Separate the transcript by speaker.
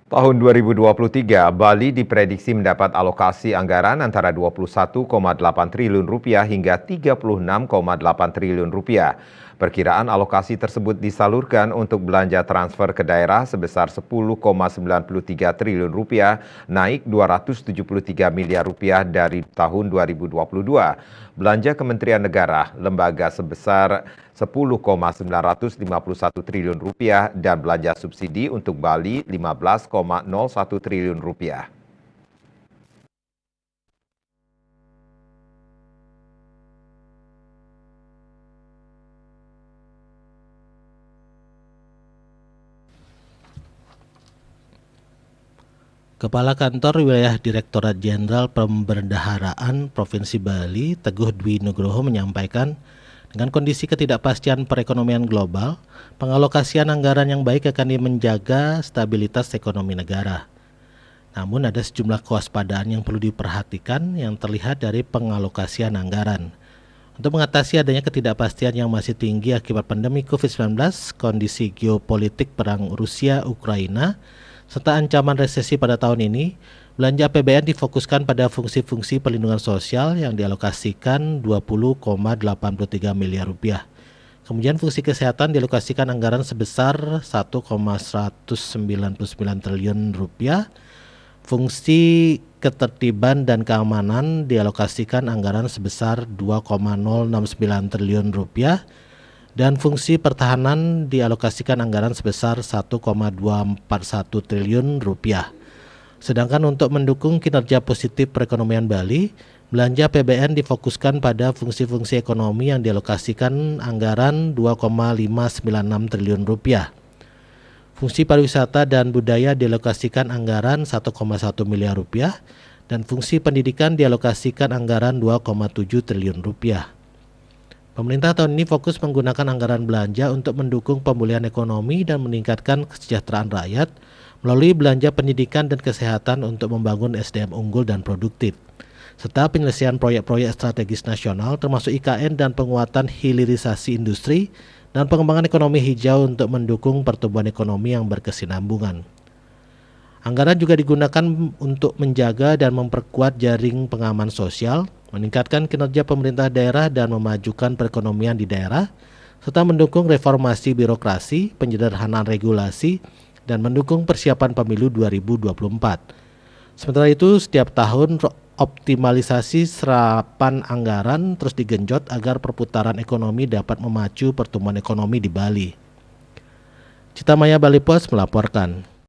Speaker 1: Tahun 2023, Bali diprediksi mendapat alokasi anggaran antara Rp21,8 triliun hingga Rp36,8 triliun. Perkiraan alokasi tersebut disalurkan untuk belanja transfer ke daerah sebesar Rp10,93 triliun, naik Rp273 miliar dari tahun 2022. Belanja Kementerian Negara, lembaga sebesar Rp10,951 triliun dan belanja subsidi untuk Bali Rp15,01 triliun.
Speaker 2: Kepala Kantor Wilayah Direktorat Jenderal Pembendaharaan Provinsi Bali, Teguh Dwi Nugroho menyampaikan, dengan kondisi ketidakpastian perekonomian global, pengalokasian anggaran yang baik akan menjaga stabilitas ekonomi negara. Namun ada sejumlah kewaspadaan yang perlu diperhatikan yang terlihat dari pengalokasian anggaran. Untuk mengatasi adanya ketidakpastian yang masih tinggi akibat pandemi COVID-19, kondisi geopolitik perang Rusia-Ukraina, serta ancaman resesi pada tahun ini, belanja APBN difokuskan pada fungsi-fungsi perlindungan sosial yang dialokasikan Rp20,83 miliar. Kemudian fungsi kesehatan dialokasikan anggaran sebesar Rp1,199 triliun. Fungsi ketertiban dan keamanan dialokasikan anggaran sebesar Rp2,069 triliun. Dan fungsi pertahanan dialokasikan anggaran sebesar Rp1,241 triliun. Sedangkan untuk mendukung kinerja positif perekonomian Bali, belanja APBN difokuskan pada fungsi-fungsi ekonomi yang dialokasikan anggaran Rp2,596 triliun. Fungsi pariwisata dan budaya dialokasikan anggaran Rp1,1 miliar dan fungsi pendidikan dialokasikan anggaran Rp2,7 triliun. Pemerintah tahun ini fokus menggunakan anggaran belanja untuk mendukung pemulihan ekonomi dan meningkatkan kesejahteraan rakyat melalui belanja pendidikan dan kesehatan untuk membangun SDM unggul dan produktif, serta penyelesaian proyek-proyek strategis nasional termasuk IKN dan penguatan hilirisasi industri dan pengembangan ekonomi hijau untuk mendukung pertumbuhan ekonomi yang berkesinambungan. Anggaran juga digunakan untuk menjaga dan memperkuat jaring pengaman sosial, meningkatkan kinerja pemerintah daerah dan memajukan perekonomian di daerah, serta mendukung reformasi birokrasi, penyederhanaan regulasi, dan mendukung persiapan pemilu 2024. Sementara itu, setiap tahun optimalisasi serapan anggaran terus digenjot agar perputaran ekonomi dapat memacu pertumbuhan ekonomi di Bali. Cita Maya Bali Pos melaporkan.